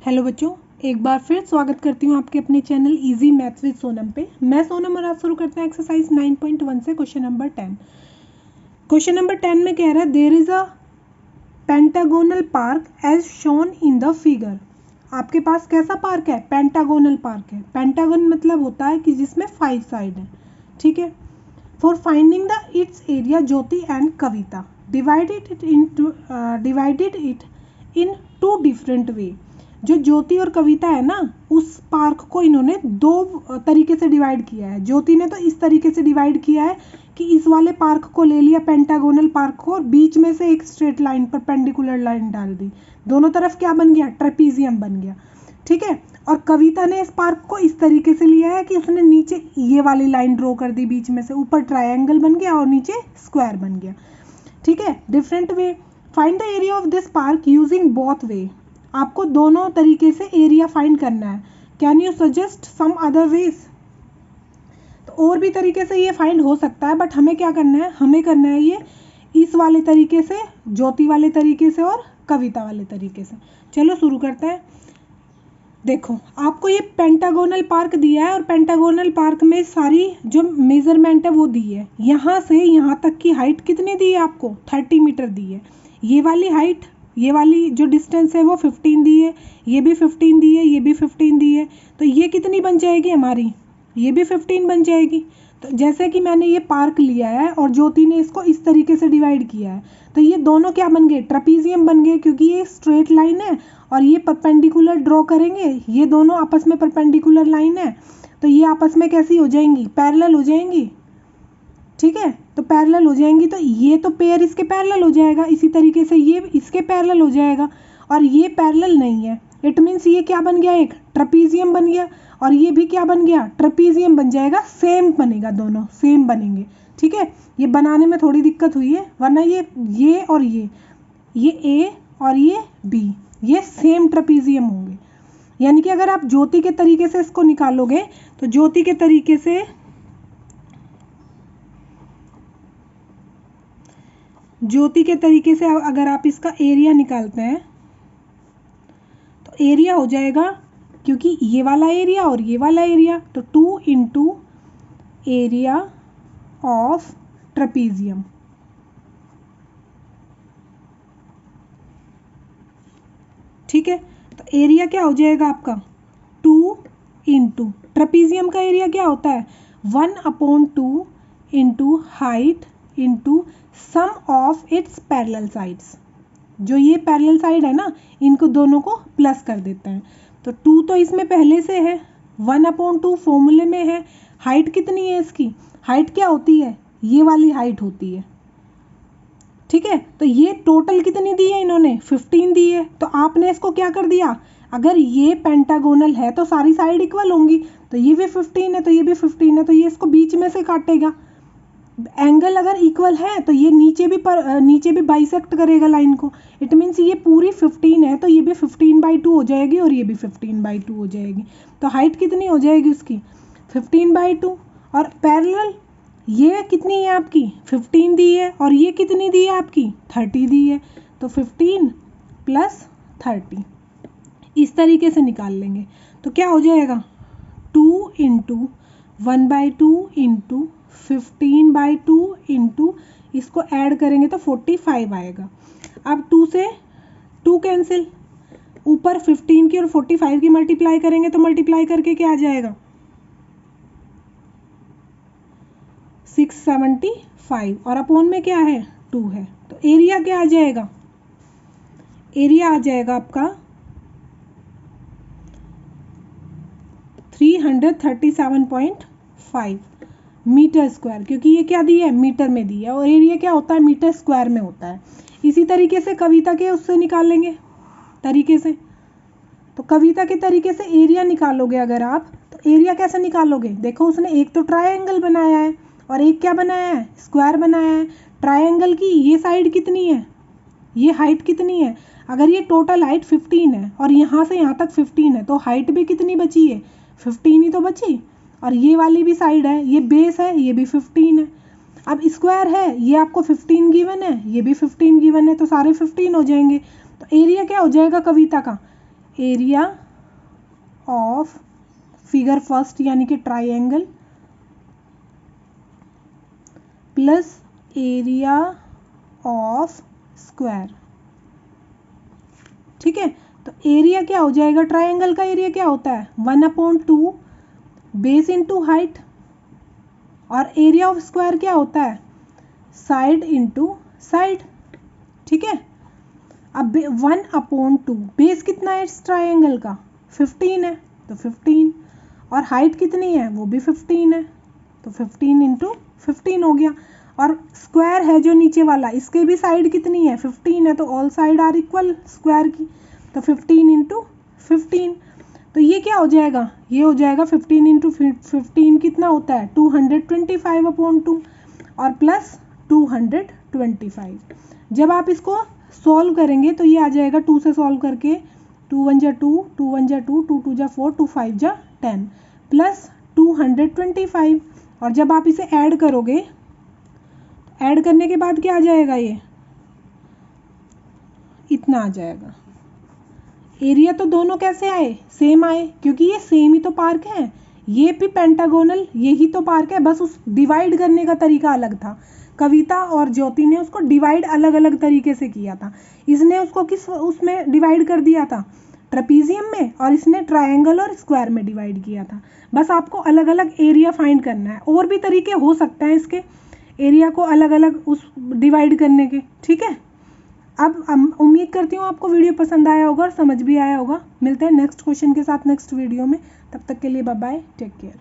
Hello बच्चों, एक बार फिर स्वागत करती हूँ आपके अपने channel easy maths with Sonam पे। मैं सोनम और आप शुरू करते हैं एक्सरसाइज 9.1 से क्वेश्चन नंबर 10। क्वेश्चन नंबर 10 में कह रहा है there is a pentagonal park as shown in the figure. आपके पास कैसा पार्क है? पेंटागोनल पार्क है। पेंटागन मतलब होता है कि जिसमें 5 साइड है, ठीक है। For finding the it's area, Jyoti and Kavita divided it in 2 different way. जो ज्योति और कविता है ना, उस पार्क को इन्होंने 2 तरीके से डिवाइड किया है। ज्योति ने तो इस तरीके से डिवाइड किया है कि इस वाले पार्क को ले लिया, पेंटागोनल पार्क को, और बीच में से एक स्ट्रेट लाइन परपेंडिकुलर लाइन डाल दी। दोनों तरफ क्या बन गया? ट्रेपीजियम बन गया, ठीक है। और कविता ने इस पार्क को इस तरीके से लिया है कि उसने नीचे ये वाली लाइन ड्रॉ कर दी बीच में से, ऊपर ट्रायंगल बन गया और नीचे स्क्वायर बन गया, ठीक है। Different way. Find the area of this park using both way. आपको दोनों तरीके से एरिया फाइंड करना है। Can you suggest some other ways? तो और भी तरीके से ये फाइंड हो सकता है, बट हमें क्या करना है? हमें करना है ये इस वाले तरीके से, ज्योति वाले तरीके से और कविता वाले तरीके से। चलो शुरू करते हैं। देखो, आपको ये पेंटागोनल पार्क दिया है और पेंटागोनल पार्क में सारी जो मेजरमेंट है वो दी है। यहाँ से यहाँ तक की हाइट कितनी दी है आपको? 30 मीटर दी है। ये वाली हाइट, ये वाली जो डिस्टेंस है वो 15 दी है, ये भी 15 दी है, ये भी 15 दी है। तो ये कितनी बन जाएगी हमारी? ये भी 15 बन जाएगी। तो जैसे कि मैंने ये पार्क लिया है और ज्योति ने इसको इस तरीके से डिवाइड किया है, तो ये दोनों क्या बन गए? ट्रेपीजियम बन गए, क्योंकि ये स्ट्रेट लाइन है और ये परपेंडिकुलर ड्रॉ करेंगे। ये दोनों आपस में परपेंडिकुलर लाइन है, तो ये आपस में कैसी हो जाएंगी? पैरेलल हो जाएंगी, ठीक है। तो पैरेलल हो जाएंगी, तो ये तो पेयर इसके पैरेलल हो जाएगा। इसी तरीके से ये इसके पैरेलल हो जाएगा और ये पैरेलल नहीं है। इट मीन्स ये क्या बन गया? एक ट्रेपीजियम बन गया, और ये भी क्या बन गया? ट्रेपीजियम बन जाएगा। सेम बनेगा, दोनों सेम बनेंगे, ठीक है। ये बनाने में थोड़ी दिक्कत हुई है, वरना ये और ये ए और ये बी, ये सेम ट्रेपीजियम होंगे। यानी कि अगर आप ज्योति के तरीके से इसको निकालोगे, तो ज्योति के तरीके से अगर आप इसका एरिया निकालते हैं, तो एरिया हो जाएगा, क्योंकि ये वाला एरिया और ये वाला एरिया, तो 2 इंटू एरिया ऑफ ट्रेपीजियम, ठीक है। तो एरिया क्या हो जाएगा आपका? 2 इंटू ट्रेपीजियम का एरिया क्या होता है? 1/2 into height into sum of its parallel sides. जो ये पैरेलल साइड है ना, इनको दोनों को प्लस कर देते हैं। तो 2 तो इसमें पहले से है, 1/2 फॉर्मूले में है। हाइट कितनी है इसकी? हाइट क्या होती है? ये वाली हाइट होती है, ठीक है। तो ये टोटल कितनी दी है इन्होंने? 15 दी है। तो आपने इसको क्या कर दिया? अगर ये पेंटागोनल है तो सारी साइड इक्वल होंगी, तो ये भी 15 है तो ये भी 15 है, तो ये इसको बीच में से काटेगा। एंगल अगर इक्वल है तो ये नीचे भी बाइसेक्ट करेगा लाइन को। इट मीन्स ये पूरी 15 है, तो ये भी 15/2 हो जाएगी और ये भी 15/2 हो जाएगी। तो हाइट कितनी हो जाएगी उसकी? 15/2। और पैरेलल ये कितनी है आपकी? 15 दी है, और ये कितनी दी है आपकी? 30 दी है। तो 15 + 30 इस तरीके से निकाल लेंगे। तो क्या हो जाएगा? 2 इंटू 1/2 इंटू 15/2 इंटू इसको ऐड करेंगे तो 45 आएगा। अब 2 से 2 कैंसिल, ऊपर 15 की और 45 की मल्टीप्लाई करेंगे तो मल्टीप्लाई करके क्या आ जाएगा? 675, और अपोन में क्या है? 2 है। तो एरिया क्या आ जाएगा? एरिया आ जाएगा आपका 337.5 मीटर स्क्वायर, क्योंकि ये क्या दी है? मीटर में दी है, और एरिया क्या होता है? मीटर स्क्वायर में होता है। इसी तरीके से कविता के उससे निकाल लेंगे तरीके से। तो कविता के तरीके से एरिया निकालोगे अगर आप, तो एरिया कैसे निकालोगे? देखो, उसने एक तो ट्रायंगल बनाया है और एक क्या बनाया है? स्क्वायर बनाया है। ट्रायंगल की ये साइड कितनी है? ये हाइट कितनी है? अगर ये टोटल हाइट 15 है और यहाँ से यहाँ तक 15 है, तो हाइट भी कितनी बची है? 15 ही तो बची। और ये वाली भी साइड है, ये बेस है, ये भी 15 है। अब स्क्वायर है, ये आपको 15 गिवन है, ये भी 15 गिवन है, तो सारे 15 हो जाएंगे। तो एरिया क्या हो जाएगा कविता का? एरिया ऑफ फिगर फर्स्ट यानी कि triangle plus area of square. ठीक है, तो एरिया क्या हो जाएगा, ट्राइंगल का एरिया क्या होता है 1/2 बेस इंटू हाइट, और एरिया ऑफ स्क्वायर क्या होता है साइड इंटू साइड। ठीक है, अब 1/2 बेस कितना है इस ट्राइंगल का 15 है तो 15, और हाइट कितनी है वो भी 15 है तो 15 इंटू 15 हो गया, और स्क्वायर है जो नीचे वाला इसके भी साइड कितनी है 15 है तो all side are equal square की, तो 15 इंटू 15, तो ये क्या हो जाएगा, ये हो जाएगा 15 इंटू 15 कितना होता है 225/2 और प्लस 225। जब आप इसको सॉल्व करेंगे तो ये आ जाएगा 2 से सॉल्व करके 2 1 जा 2, 2 1 जा 2, 2 2 जा 4, 2 5 जा 10 प्लस 225, और जब आप इसे ऐड करोगे, ऐड करने के बाद क्या आ जाएगा, ये इतना आ जाएगा। एरिया तो दोनों कैसे आए, सेम आए, क्योंकि ये सेम ही तो पार्क है, ये भी पेंटागोनल यही तो पार्क है, बस उस डिवाइड करने का तरीका अलग था। कविता और ज्योति ने उसको डिवाइड अलग अलग तरीके से किया था। इसने उसको किस उसमें डिवाइड कर दिया था ट्रेपीजियम में, और इसने ट्रायंगल और स्क्वायर में डिवाइड किया था। बस आपको अलग अलग एरिया फाइंड करना है, और भी तरीके हो सकते हैं इसके एरिया को अलग अलग उस डिवाइड करने के। ठीक है, अब उम्मीद करती हूँ आपको वीडियो पसंद आया होगा और समझ भी आया होगा। मिलते हैं नेक्स्ट क्वेश्चन के साथ नेक्स्ट वीडियो में, तब तक के लिए बाय बाय, टेक केयर।